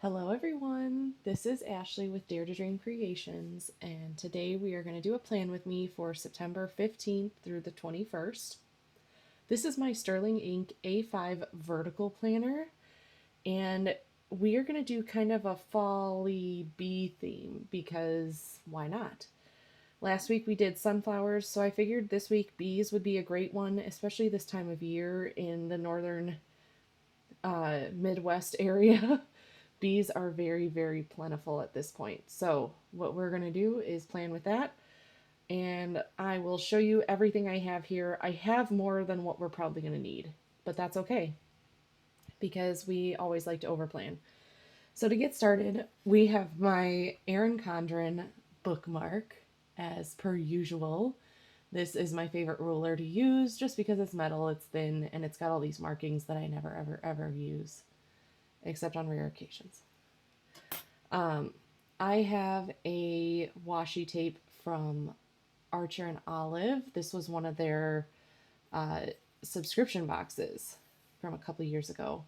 Hello everyone, this is Ashley with Dare to Dream Creations, and today we are going to do a plan with me for September 15th through the 21st. This is my Sterling Ink A5 vertical planner, and we are going to do kind of a fall-y bee theme because why not? Last week we did sunflowers, so I figured this week bees would be a great one, especially this time of year in the northern Midwest area. Bees are very, very plentiful at this point. So what we're going to do is plan with that. And I will show you everything I have here. I have more than what we're probably going to need, but that's okay because we always like to overplan. So to get started, we have my Erin Condren bookmark as per usual. This is my favorite ruler to use just because it's metal, it's thin, and it's got all these markings that I never, ever, ever use, except on rare occasions. I have a washi tape from Archer and Olive. This was one of their subscription boxes from a couple years ago.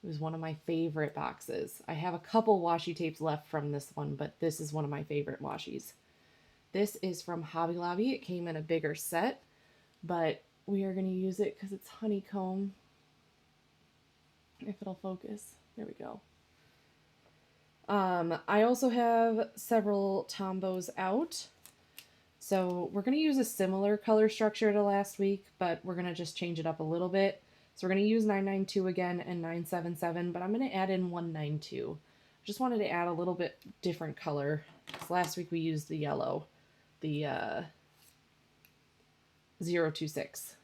It was one of my favorite boxes. I have a couple washi tapes left from this one, but this is one of my favorite washis. This is from Hobby Lobby. It came in a bigger set, but we are going to use it because it's honeycomb. If it'll focus. There we go. I also have several Tombows out. So we're going to use a similar color structure to last week, but we're going to just change it up a little bit. So we're going to use 992 again and 977, but I'm going to add in 192. Just wanted to add a little bit different color. Last week we used the yellow, the 026.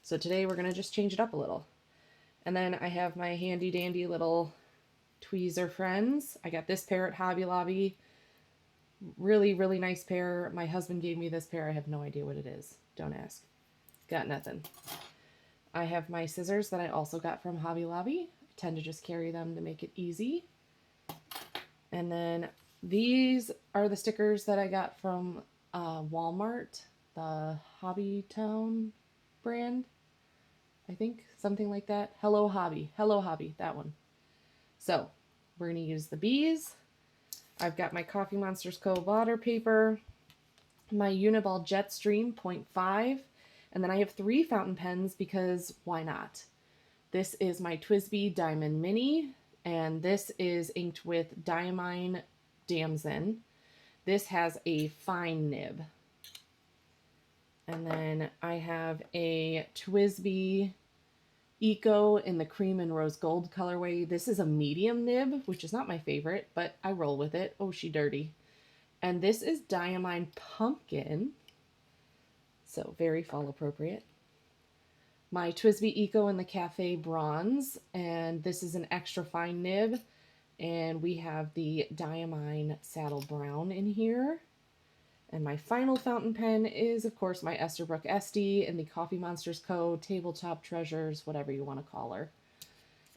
So today we're going to just change it up a little. And then I have my handy dandy little tweezer friends. I got this pair at Hobby Lobby. Really, really nice pair. My husband gave me this pair. I have no idea what it is. Don't ask. Got nothing. I have my scissors that I also got from Hobby Lobby. I tend to just carry them to make it easy. And then these are the stickers that I got from Walmart, the Hobby Town brand. I think something like that. Hello Hobby, that one. So we're going to use the bees. I've got my Coffee Monsters Co. water paper, my Uni Jetstream 0.5, and then I have 3 fountain pens because why not? This is my Twsbi Diamond Mini, and this is inked with Diamine Damson. This has a fine nib. And then I have a Twsbi Eco in the cream and rose gold colorway. This is a medium nib, which is not my favorite, but I roll with it. Oh, she dirty. And this is Diamine Pumpkin, so very fall appropriate. My Twsbi Eco in the Caffe Bronze, and this is an extra fine nib. And we have the Diamine Saddle Brown in here. And my final fountain pen is, of course, my Esterbrook Estie and the Coffee Monsters Co. Tabletop Treasures, whatever you want to call her.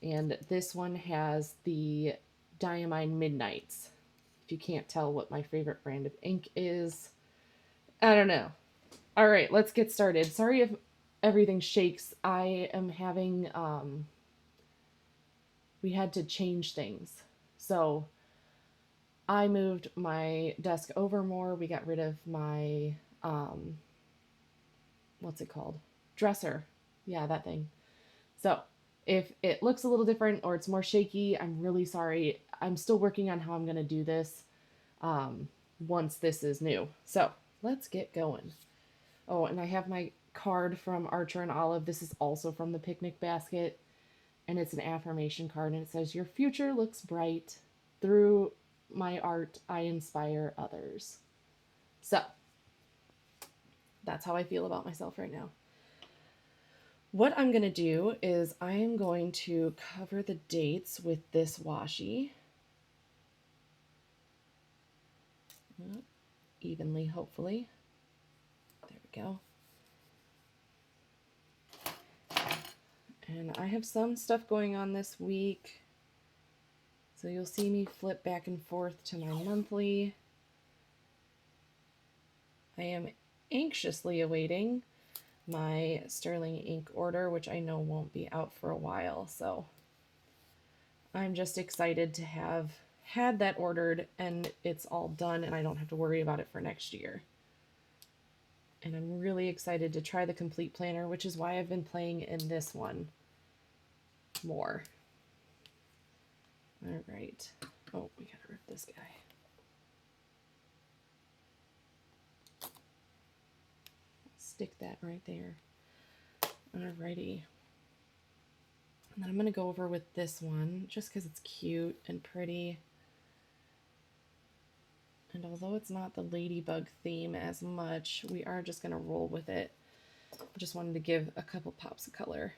And this one has the Diamine Midnights. If you can't tell what my favorite brand of ink is, I don't know. All right, let's get started. Sorry if everything shakes. I am having, we had to change things. So I moved my desk over more. We got rid of my, what's it called? Dresser. Yeah, that thing. So if it looks a little different or it's more shaky, I'm really sorry. I'm still working on how I'm going to do this once this is new. So let's get going. Oh, and I have my card from Archer and Olive. This is also from the picnic basket. And it's an affirmation card. And it says, "Your future looks bright. Through my art, I inspire others." So that's how I feel about myself right now. What I'm going to do is I am going to cover the dates with this washi. Evenly, hopefully. There we go. And I have some stuff going on this week. So you'll see me flip back and forth to my monthly. I am anxiously awaiting my Sterling ink order, which I know won't be out for a while, so I'm just excited to have had that ordered and it's all done and I don't have to worry about it for next year. And I'm really excited to try the complete planner, which is why I've been playing in this one more. All right. Oh, we gotta rip this guy. Stick that right there. Alrighty. And then I'm gonna go over with this one just because it's cute and pretty. And although it's not the Ladybug theme as much, we are just gonna roll with it. I just wanted to give a couple pops of color.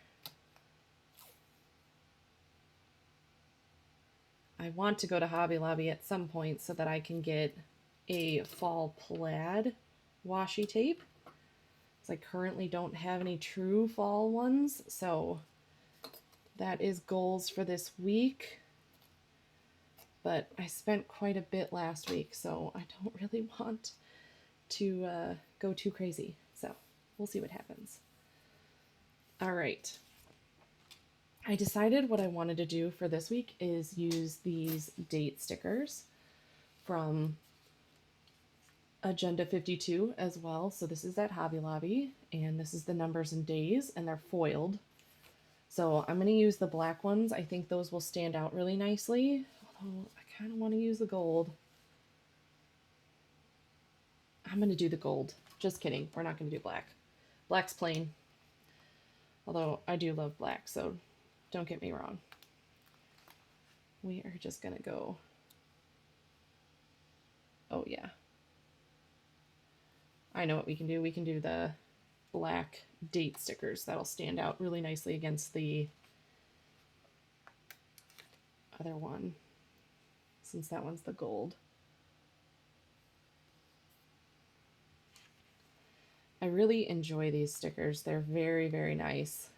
I want to go to Hobby Lobby at some point so that I can get a fall plaid washi tape. I currently don't have any true fall ones, so that is goals for this week. But I spent quite a bit last week, so I don't really want to go too crazy. So we'll see what happens. All right. I decided what I wanted to do for this week is use these date stickers from Agenda 52 as well. So this is at Hobby Lobby, and this is the numbers and days, and they're foiled. So I'm going to use the black ones. I think those will stand out really nicely, although I kind of want to use the gold. I'm going to do the gold. Just kidding. We're not going to do black. Black's plain. Although I do love black, so don't get me wrong. We are just going to go. Oh, yeah. I know what we can do. We can do the black date stickers. That'll stand out really nicely against the other one, since that one's the gold. I really enjoy these stickers. They're very, very nice.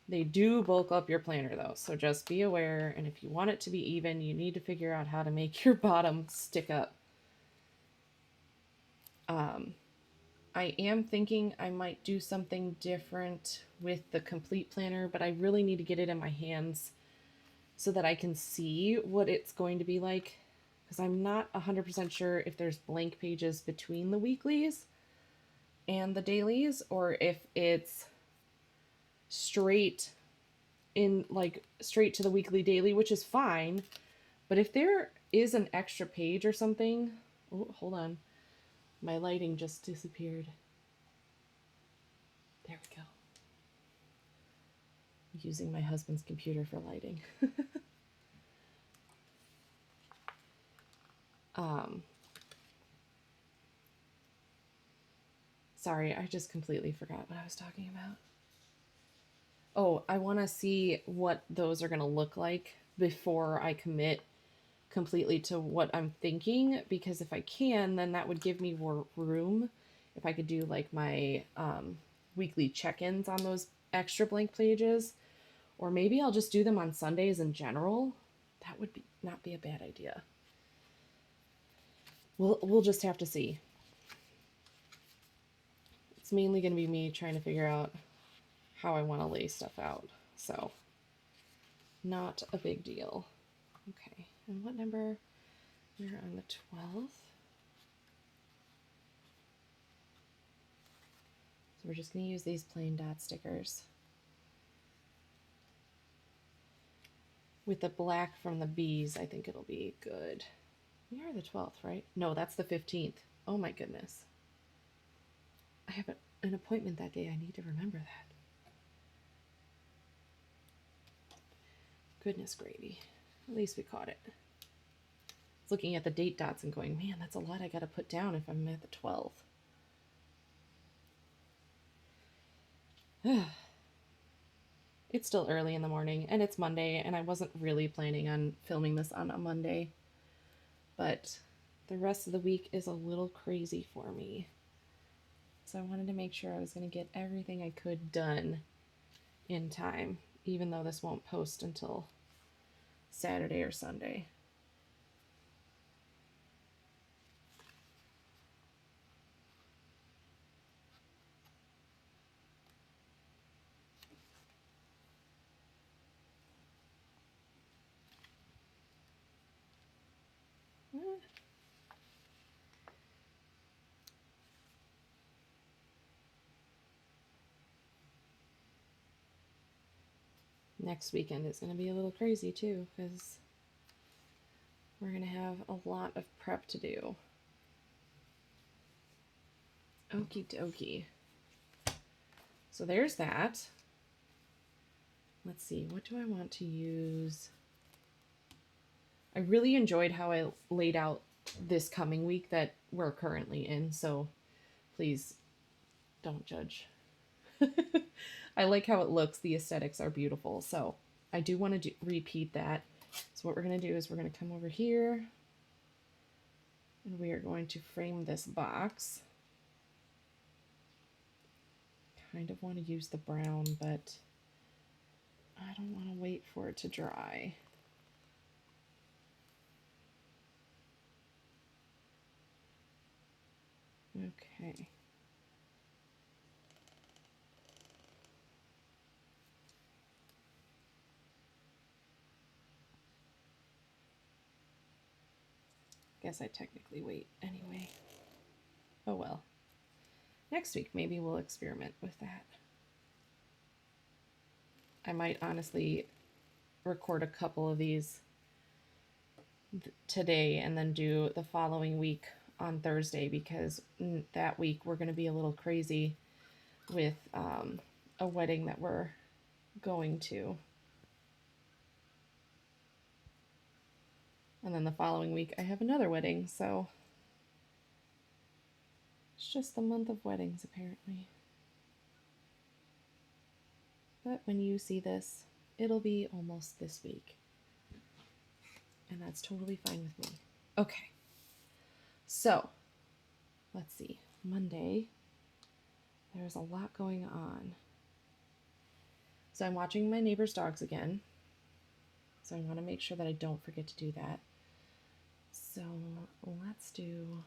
They do bulk up your planner though, so just be aware, and if you want it to be even, you need to figure out how to make your bottom stick up. I am thinking I might do something different with the complete planner, but I really need to get it in my hands so that I can see what it's going to be like, because I'm not 100% sure if there's blank pages between the weeklies and the dailies, or if it's straight in, like straight to the weekly daily, which is fine. But if there is an extra page or something, oh, hold on. My lighting just disappeared. There we go. I'm using my husband's computer for lighting. Sorry, I just completely forgot what I was talking about. Oh, I want to see what those are going to look like before I commit completely to what I'm thinking, because if I can, then that would give me more room if I could do like my weekly check-ins on those extra blank pages, or maybe I'll just do them on Sundays in general. That would not be a bad idea. We'll just have to see. It's mainly going to be me trying to figure out how I want to lay stuff out, so not a big deal. Okay. And what number? We're on the 12th. So we're just going to use these plain dot stickers. With the black from the bees, I think it'll be good. We are the 12th, right? No, that's the 15th. Oh my goodness. I have an appointment that day. I need to remember that. Goodness gravy. At least we caught it. Looking at the date dots and going, man, that's a lot I got to put down if I'm at the 12th. It's still early in the morning, and it's Monday, and I wasn't really planning on filming this on a Monday, but the rest of the week is a little crazy for me. So I wanted to make sure I was going to get everything I could done in time, even though this won't post until Saturday or Sunday. Next weekend is going to be a little crazy too, because we're going to have a lot of prep to do. Okie dokie. So there's that. Let's see, what do I want to use? I really enjoyed how I laid out this coming week that we're currently in, so please don't judge. I like how it looks. The aesthetics are beautiful, so I do want to repeat that. So what we're going to do is we're going to come over here and we are going to frame this box. Kind of want to use the brown, but I don't want to wait for it to dry. Okay. Guess I technically wait anyway. Oh well. Next week, maybe we'll experiment with that. I might honestly record a couple of these today and then do the following week on Thursday, because that week we're going to be a little crazy with a wedding that we're going to. And then the following week I have another wedding, so it's just the month of weddings apparently. But when you see this, it'll be almost this week. And that's totally fine with me. Okay. So, let's see. Monday, there's a lot going on. So I'm watching my neighbor's dogs again. So I want to make sure that I don't forget to do that. So let's do,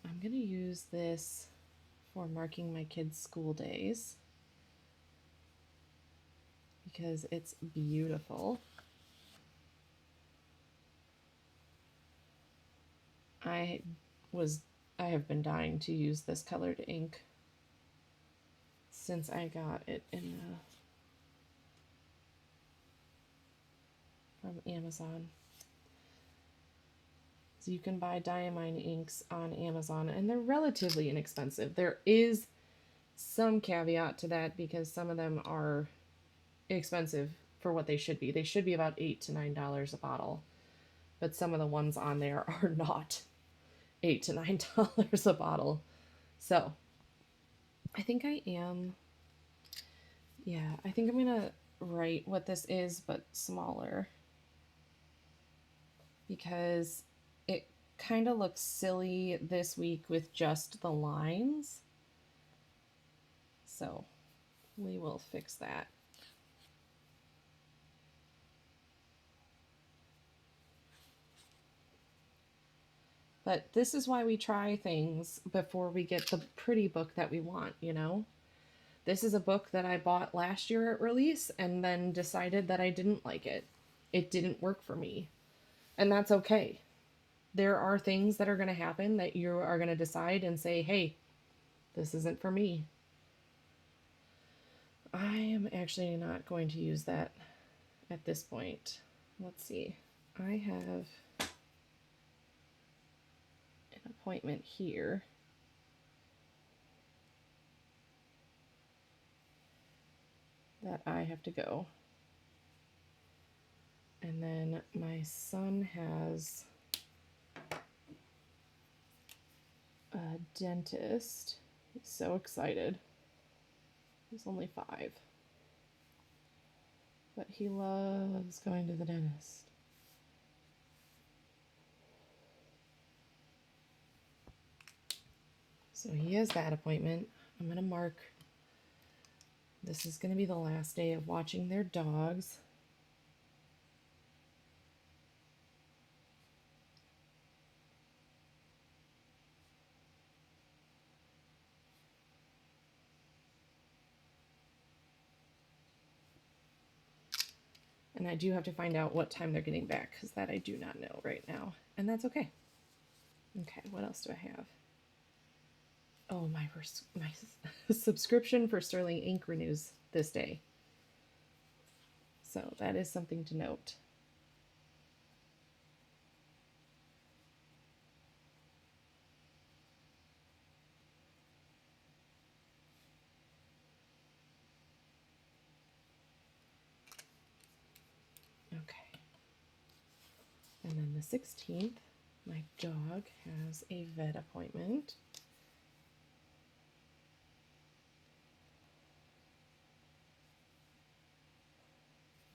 I'm going to use this for marking my kids' school days because it's beautiful. I have been dying to use this colored ink since I got it from Amazon. So you can buy Diamine inks on Amazon and they're relatively inexpensive. There is some caveat to that because some of them are expensive for what they should be. They should be about $8 to $9 a bottle, but some of the ones on there are not $8 to $9 a bottle. So I think I am, I think I'm gonna write what this is, but smaller, because it kind of looks silly this week with just the lines. So we will fix that. But this is why we try things before we get the pretty book that we want, you know? This is a book that I bought last year at release and then decided that I didn't like it. It didn't work for me. And that's okay. There are things that are going to happen that you are going to decide and say, hey, this isn't for me. I am actually not going to use that at this point. Let's see. I have an appointment here. That I have to go. And then my son has a dentist. He's so excited. He's only 5. But he loves going to the dentist. So he has that appointment. I'm going to mark. This is going to be the last day of watching their dogs. And I do have to find out what time they're getting back, because that I do not know right now. And that's okay. Okay, what else do I have? Oh, my subscription for Sterling Ink renews this day. So that is something to note. Okay. And then the 16th, my dog has a vet appointment.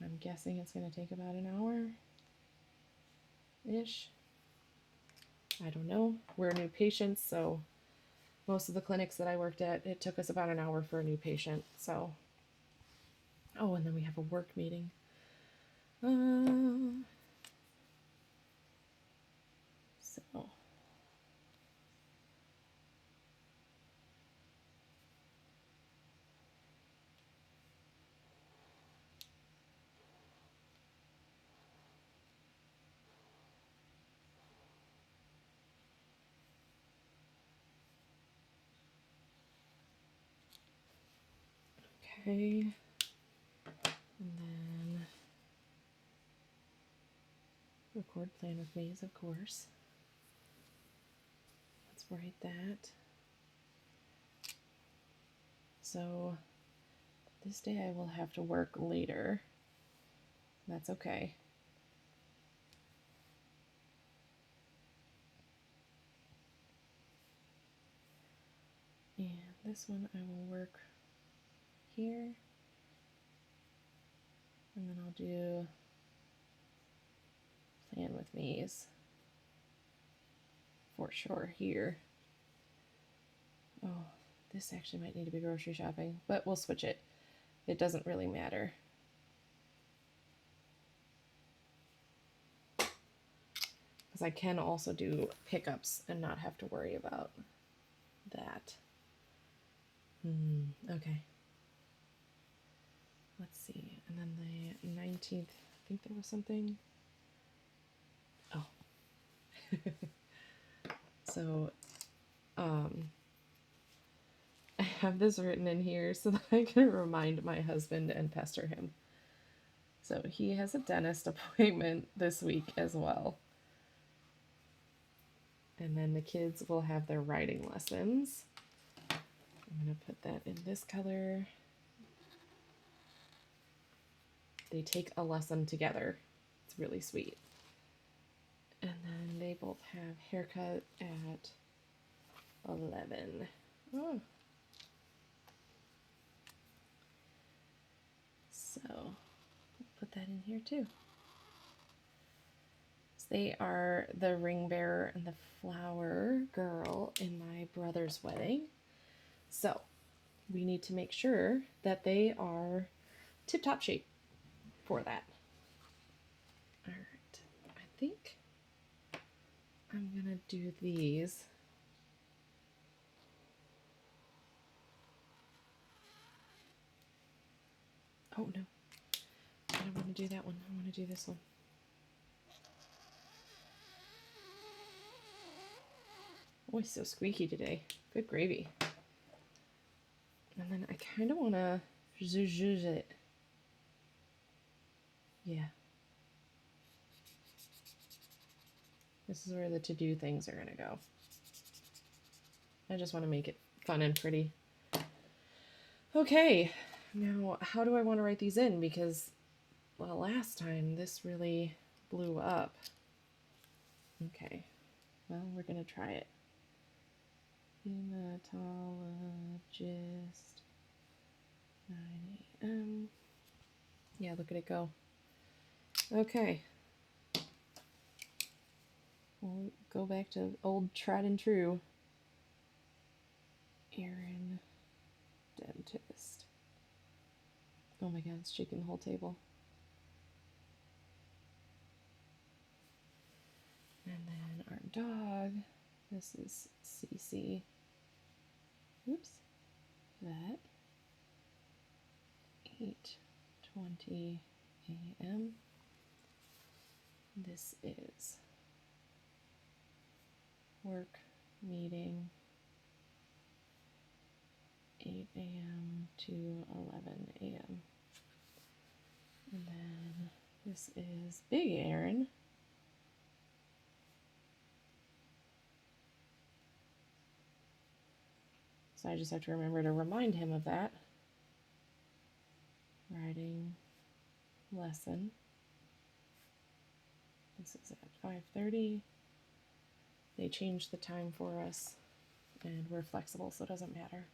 I'm guessing it's going to take about an hour-ish. I don't know. We're new patients, so most of the clinics that I worked at, it took us about an hour for a new patient. So, oh, and then we have a work meeting. So. Okay, and then record plan with Maze, of course. Let's write that. So this day I will have to work later. That's okay. And this one I will work here. And then I'll do plan with Maze for sure here. Oh, this actually might need to be grocery shopping, but we'll switch it. It doesn't really matter. Because I can also do pickups and not have to worry about that. Okay. Let's see. And then the 19th, I think there was something. Oh. So, I have this written in here so that I can remind my husband and pester him. So he has a dentist appointment this week as well. And then the kids will have their writing lessons. I'm going to put that in this color. They take a lesson together. It's really sweet. And then they both have haircut at 11. Oh. So I'll put that in here too. So they are the ring bearer and the flower girl in my brother's wedding. So we need to make sure that they are tip-top shape for that. All right, I think I'm gonna do these. Oh no, I don't want to do that one. I want to do this one. Oh, he's so squeaky today. Good gravy. And then I kind of want to zhuzh it. Yeah. This is where the to-do things are going to go. I just want to make it fun and pretty. Okay, now how do I want to write these in? Because, well, last time this really blew up. Okay, well, we're going to try it. Hematologist, 9 a.m. Yeah, look at it go. Okay. We'll go back to old tried and true. Erin, dentist. Oh my god, it's shaking the whole table. And then our dog. This is CC. Oops. That. 8:20 a.m. This is work meeting 8 a.m. to 11 a.m. And then this is Big Erin. So I just have to remember to remind him of that. Writing lesson. This is at 5:30. They changed the time for us and we're flexible, so it doesn't matter.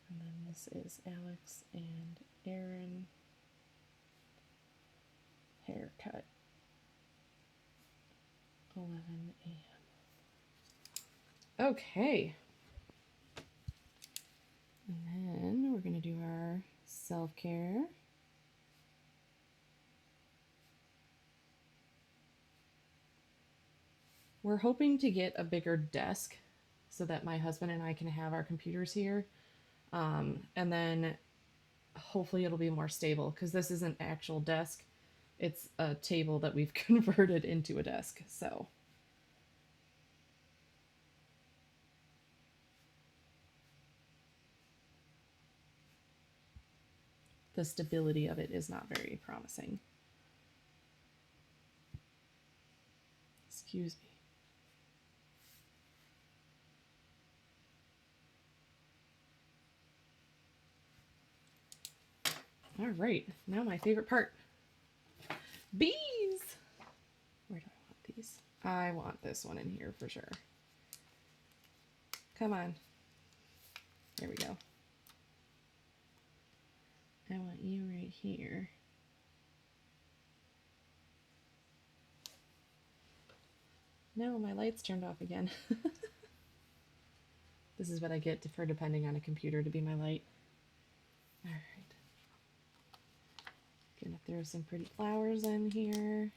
And then this is Alex and Erin. Haircut. 11 a.m. Okay. And then we're going to do our self-care. We're hoping to get a bigger desk so that my husband and I can have our computers here. And then hopefully it'll be more stable because this is an actual desk. It's a table that we've converted into a desk. So the stability of it is not very promising. Excuse me. All right, now my favorite part. Bees! Where do I want these? I want this one in here for sure. Come on. There we go. I want you right here. No, my light's turned off again. This is what I get for depending on a computer to be my light. All right. Gonna throw some pretty flowers in here.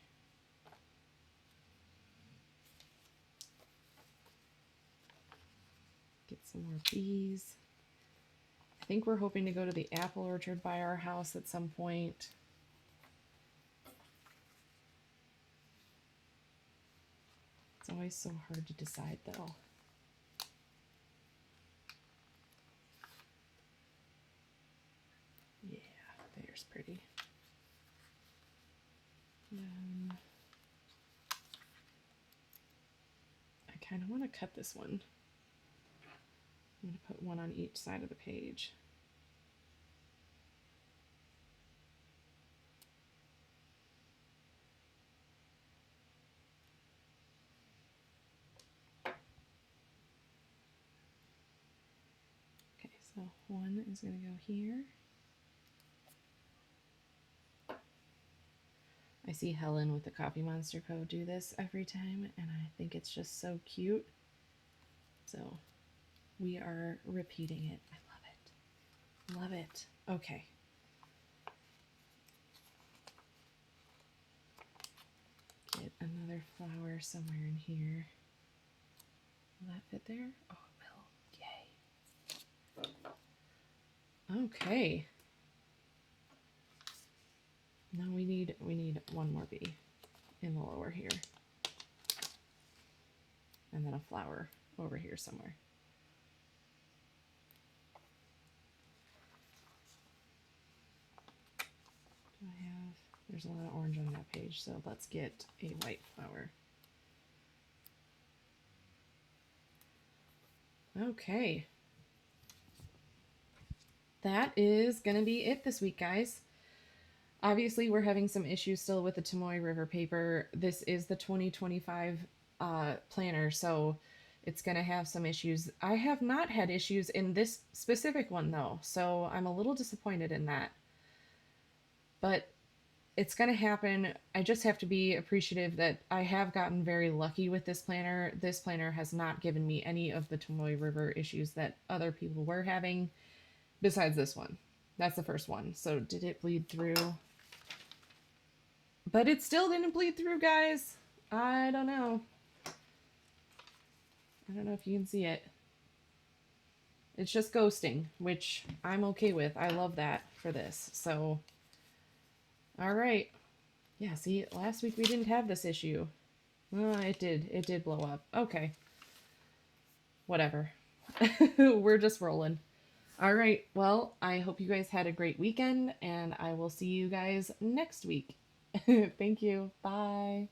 Get some more bees. I think we're hoping to go to the apple orchard by our house at some point. It's always so hard to decide though. Yeah, there's pretty. I kind of want to cut this one. I'm going to put one on each side of the page. Okay, so one is going to go here. I see Helen with the Coffee Monster Co. do this every time, and I think it's just so cute. So we are repeating it. I love it. Love it. Okay. Get another flower somewhere in here. Will that fit there? Oh, it will. Yay. Okay. Now we need one more bee in the lower here. And then a flower over here somewhere. Do I have, there's a lot of orange on that page, so let's get a white flower. Okay. That is going to be it this week, guys. Obviously, we're having some issues still with the Tomoe River paper. This is the 2025 planner, so it's going to have some issues. I have not had issues in this specific one, though, so I'm a little disappointed in that. But it's going to happen. I just have to be appreciative that I have gotten very lucky with this planner. This planner has not given me any of the Tomoe River issues that other people were having, besides this one. That's the first one. So did it bleed through? But it still didn't bleed through, guys. I don't know. I don't know if you can see it. It's just ghosting, which I'm okay with. I love that for this. So All right. Yeah, see, last week we didn't have this issue. It did. It did blow up. Okay. Whatever. We're just rolling. All right. Well, I hope you guys had a great weekend, and I will see you guys next week. Thank you. Bye.